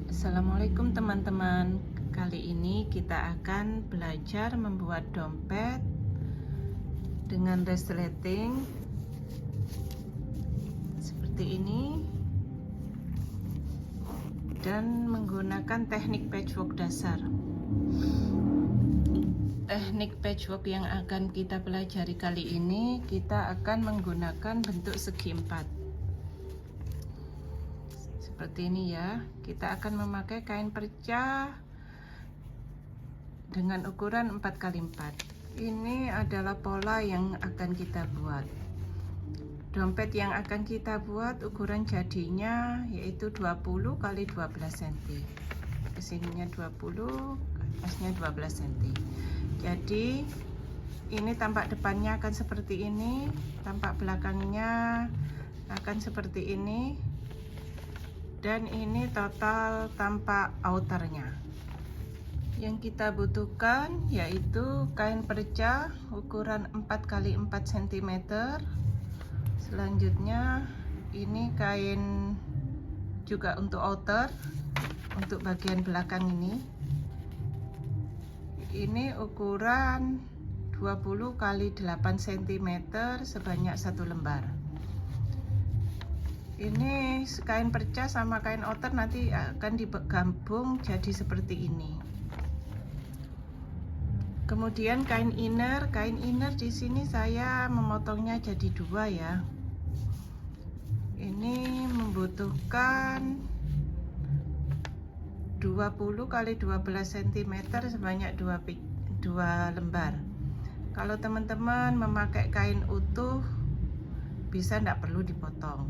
Assalamualaikum teman-teman. Kali ini kita akan belajar membuat dompet dengan resleting seperti ini dan menggunakan teknik patchwork dasar. Teknik patchwork yang akan kita pelajari kali ini, kita akan menggunakan bentuk segi empat seperti ini ya. Kita akan memakai kain perca dengan ukuran 4x4. Ini adalah pola yang akan kita buat. Dompet yang akan kita buat ukuran jadinya yaitu 20 x 12 cm. Kesininya 20, atasnya 12 cm. Jadi ini tampak depannya akan seperti ini, tampak belakangnya akan seperti ini, dan ini total tampak outernya. Yang kita butuhkan yaitu kain perca ukuran 4x4 cm. Selanjutnya ini kain juga untuk outer, untuk bagian belakang ini. Ini ukuran 20 x 8 cm sebanyak 1 lembar. Ini kain perca sama kain outer nanti akan digabung jadi seperti ini. Kemudian kain inner di sini saya memotongnya jadi dua ya. Ini membutuhkan 20 x 12 cm sebanyak 2 lembar. Kalau teman-teman memakai kain utuh bisa tidak perlu dipotong.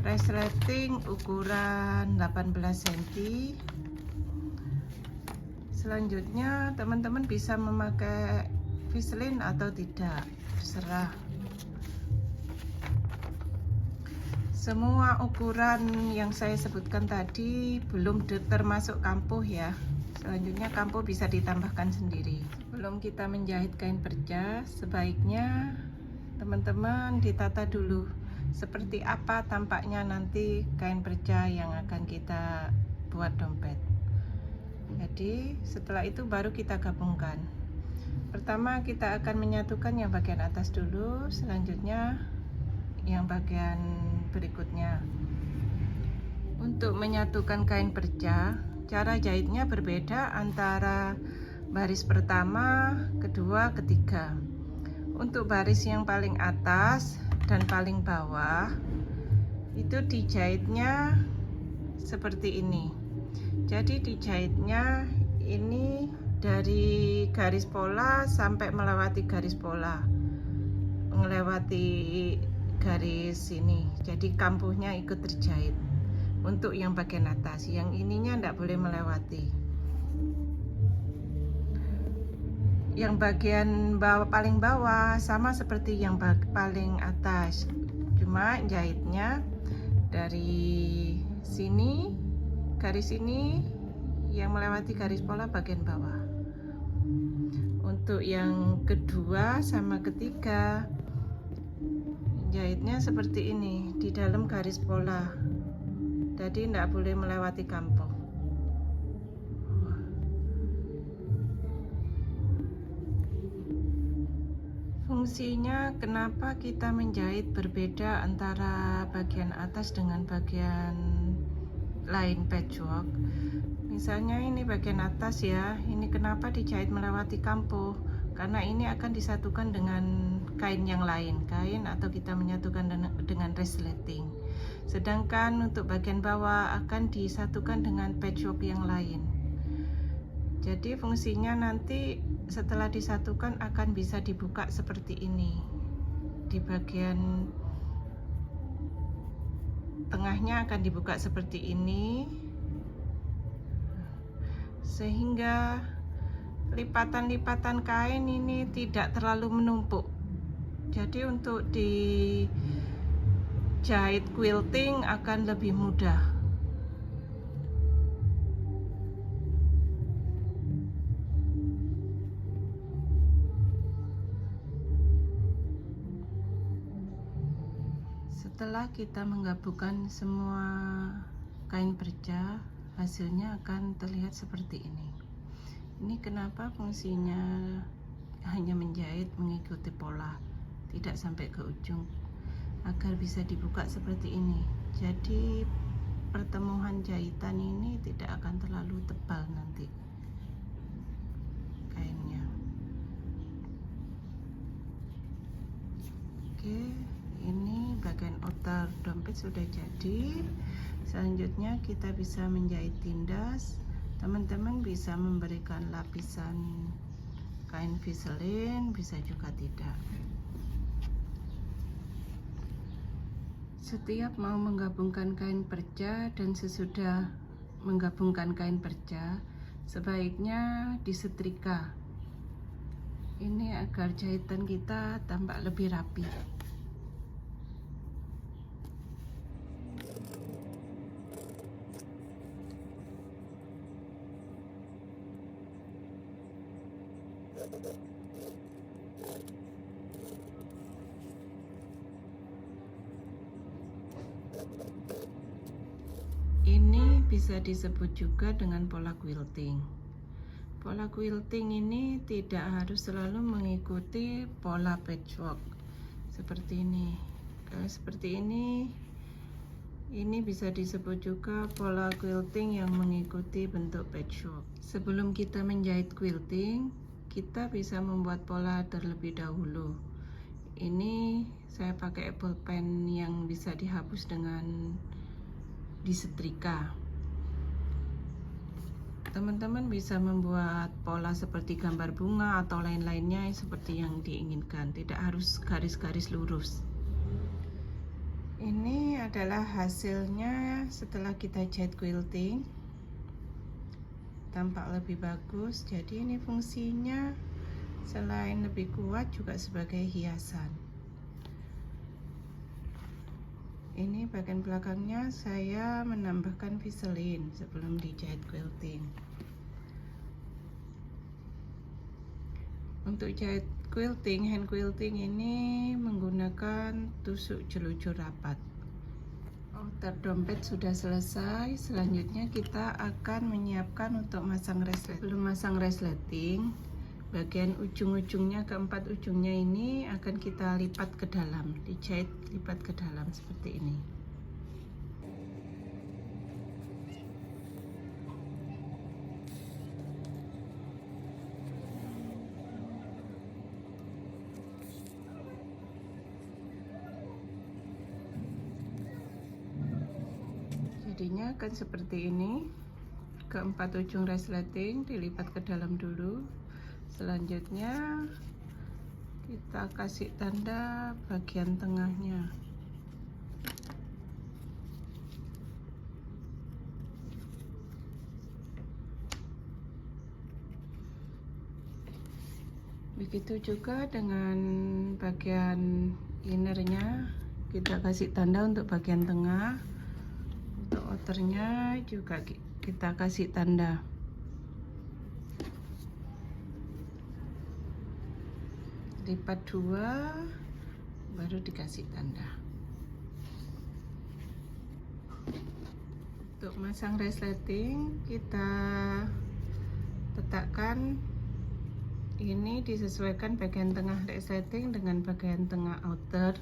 Resleting ukuran 18 cm. Selanjutnya teman-teman bisa memakai Vaseline atau tidak, terserah. Semua ukuran yang saya sebutkan tadi belum termasuk kampuh ya. Selanjutnya kampuh bisa ditambahkan sendiri. Sebelum kita menjahit kain perca, sebaiknya teman-teman ditata dulu seperti apa tampaknya nanti kain perca yang akan kita buat dompet. Jadi setelah itu baru kita gabungkan. Pertama kita akan menyatukan yang bagian atas dulu, selanjutnya yang bagian berikutnya. Untuk menyatukan kain perca, cara jahitnya berbeda antara baris pertama, kedua, ketiga. Untuk baris yang paling atas dan paling bawah itu dijahitnya seperti ini. Jadi dijahitnya ini dari garis pola sampai melewati garis pola, melewati garis ini. Jadi kampuhnya ikut terjahit. Untuk yang bagian atas, yang ininya tidak boleh melewati. Yang bagian bawah, paling bawah sama seperti yang paling atas, cuma jahitnya dari sini, garis ini yang melewati garis pola bagian bawah. Untuk yang kedua sama ketiga, jahitnya seperti ini di dalam garis pola, jadi tidak boleh melewati kampuh. Fungsinya kenapa kita menjahit berbeda antara bagian atas dengan bagian lain patchwork. Misalnya ini bagian atas ya, ini kenapa dijahit melewati kampuh, karena ini akan disatukan dengan kain yang lain, kain atau kita menyatukan dengan resleting. Sedangkan untuk bagian bawah akan disatukan dengan patchwork yang lain. Jadi fungsinya nanti setelah disatukan akan bisa dibuka seperti ini. Di bagian tengahnya akan dibuka seperti ini, sehingga lipatan-lipatan kain ini tidak terlalu menumpuk. Jadi untuk dijahit quilting akan lebih mudah. Setelah kita menggabungkan semua kain perca, hasilnya akan terlihat seperti ini. Ini kenapa fungsinya hanya menjahit mengikuti pola, tidak sampai ke ujung, agar bisa dibuka seperti ini. Jadi pertemuan jahitan ini tidak akan terlalu tebal nanti kainnya. Oke, ini bagian outer dompet sudah jadi. Selanjutnya kita bisa menjahit tindas. Teman-teman bisa memberikan lapisan kain viselin, bisa juga tidak. Setiap mau menggabungkan kain perca dan sesudah menggabungkan kain perca, sebaiknya disetrika. Ini agar jahitan kita tampak lebih rapi. Ini bisa disebut juga dengan pola quilting. Pola quilting ini tidak harus selalu mengikuti pola patchwork seperti ini. Kalau seperti ini bisa disebut juga pola quilting yang mengikuti bentuk patchwork. Sebelum kita menjahit quilting, kita bisa membuat pola terlebih dahulu. Ini saya pakai apple pen yang bisa dihapus dengan disetrika. Teman-teman bisa membuat pola seperti gambar bunga atau lain-lainnya seperti yang diinginkan, tidak harus garis-garis lurus. Ini adalah hasilnya setelah kita jahit quilting, tampak lebih bagus. Jadi ini fungsinya selain lebih kuat juga sebagai hiasan. Ini bagian belakangnya saya menambahkan viselin sebelum dijahit quilting. Untuk jahit quilting, hand quilting ini menggunakan tusuk jelucur rapat. Outer dompet sudah selesai. Selanjutnya kita akan menyiapkan untuk masang reslet. Sebelum masang resleting, bagian ujung-ujungnya, keempat ujungnya ini akan kita lipat ke dalam, dijahit lipat ke dalam seperti ini. Jadinya akan seperti ini. Keempat ujung resleting dilipat ke dalam dulu. Selanjutnya kita kasih tanda bagian tengahnya. Begitu juga dengan bagian innernya, kita kasih tanda untuk bagian tengah. Untuk outernya juga kita kasih tanda. Lipat dua, baru dikasih tanda. Untuk masang resleting, kita letakkan ini, disesuaikan bagian tengah resleting dengan bagian tengah outer.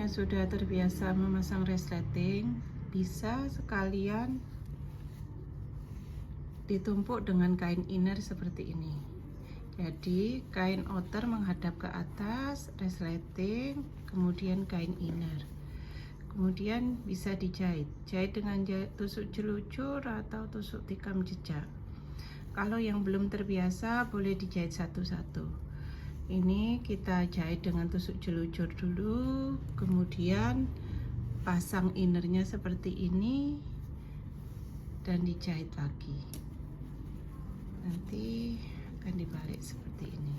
Sudah terbiasa memasang resleting, bisa sekalian ditumpuk dengan kain inner seperti ini. Jadi kain outer menghadap ke atas, resleting, kemudian kain inner, kemudian bisa dijahit. Jahit dengan tusuk jelucur atau tusuk tikam jejak. Kalau yang belum terbiasa boleh dijahit satu-satu. Ini kita jahit dengan tusuk jelucur dulu, kemudian pasang innernya seperti ini dan dijahit lagi. Nanti akan dibalik seperti ini.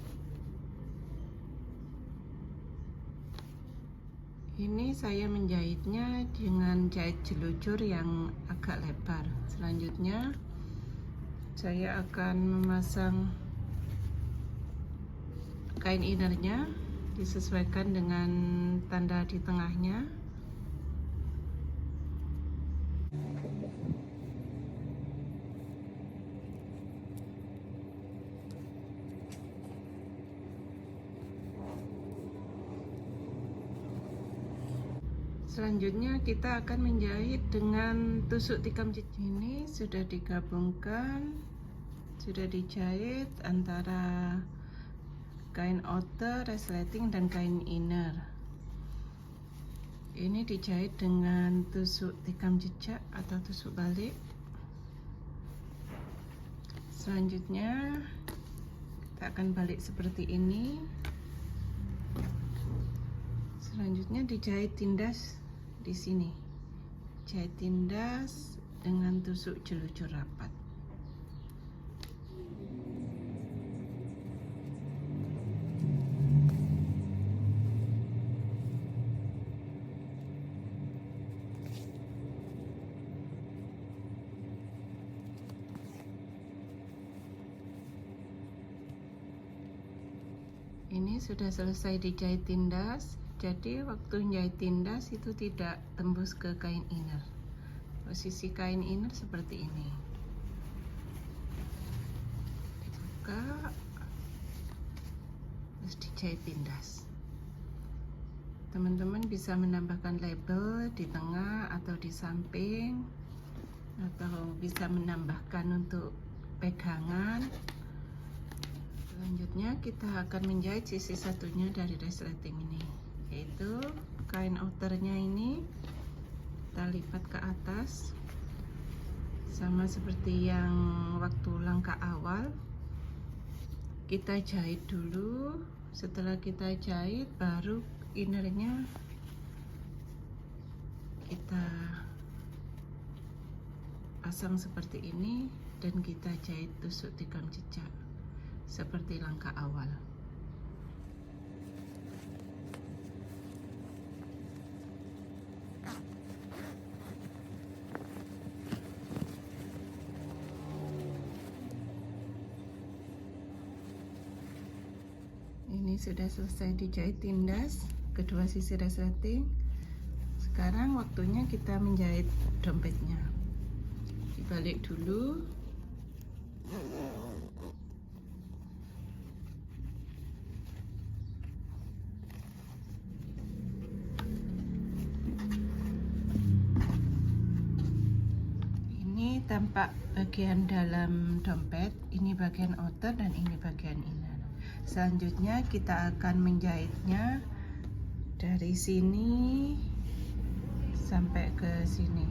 Ini saya menjahitnya dengan jahit jelujur yang agak lebar. Selanjutnya saya akan memasang kain innernya, disesuaikan dengan tanda di tengahnya. Selanjutnya kita akan menjahit dengan tusuk tikam cicak. Ini sudah digabungkan, sudah dijahit antara kain outer, resleting, dan kain inner. Ini dijahit dengan tusuk tikam jejak atau tusuk balik. Selanjutnya kita akan balik seperti ini. Selanjutnya dijahit tindas di sini, jahit tindas dengan tusuk jelujur rapat. Ini sudah selesai dijahit tindas. Jadi waktu menjahit tindas itu tidak tembus ke kain inner. Posisi kain inner seperti ini. Dibuka, terus dijahit tindas. Teman-teman bisa menambahkan label di tengah atau di samping, atau bisa menambahkan untuk pegangan. Selanjutnya kita akan menjahit sisi satunya dari resleting ini, yaitu kain outernya ini kita lipat ke atas, sama seperti yang waktu langkah awal. Kita jahit dulu, setelah kita jahit baru innernya kita pasang seperti ini, dan kita jahit tusuk tikam jejak seperti langkah awal. Ini sudah selesai dijahit tindas kedua sisi resleting. Sekarang waktunya kita menjahit dompetnya. Dibalik dulu. Ini tampak bagian dalam dompet, ini bagian outer dan ini bagian inner. Selanjutnya kita akan menjahitnya dari sini sampai ke sini.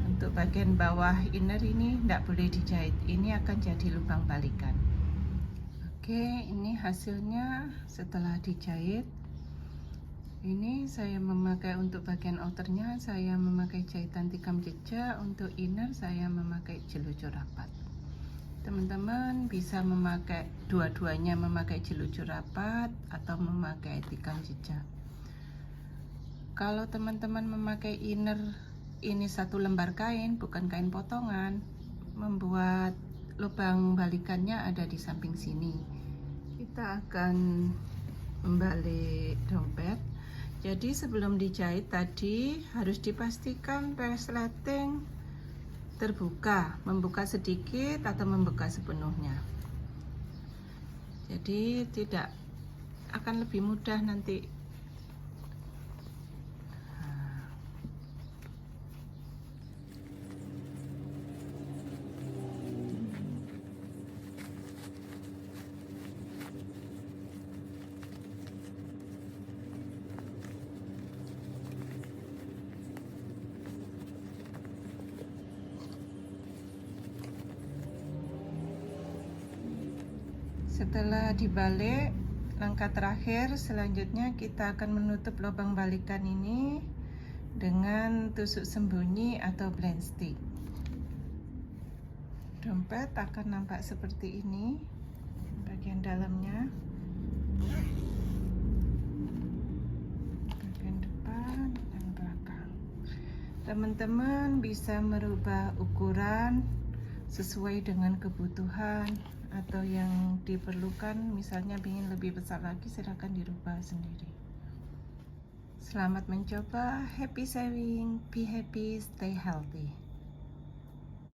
Untuk bagian bawah inner ini tidak boleh dijahit, ini akan jadi lubang balikan. Oke, ini hasilnya setelah dijahit. Ini saya memakai untuk bagian outernya, saya memakai jahitan tikam jejak. Untuk inner saya memakai jelujur rapat. Teman-teman bisa memakai dua-duanya, memakai jelujur rapat atau memakai tikam jejak. Kalau teman-teman memakai inner ini satu lembar kain, bukan kain potongan, membuat lubang balikannya ada di samping sini. Kita akan membalik dompet. Jadi sebelum dijahit tadi harus dipastikan resleting terbuka, membuka sedikit atau membuka sepenuhnya. Jadi tidak akan lebih mudah nanti. Setelah dibalik, langkah terakhir selanjutnya kita akan menutup lubang balikan ini dengan tusuk sembunyi atau blend stick. Dompet akan nampak seperti ini bagian dalamnya, bagian depan. Teman-teman bisa merubah ukuran sesuai dengan kebutuhan atau yang diperlukan. Misalnya ingin lebih besar lagi, silakan dirubah sendiri. Selamat mencoba, happy saving, be happy, stay healthy.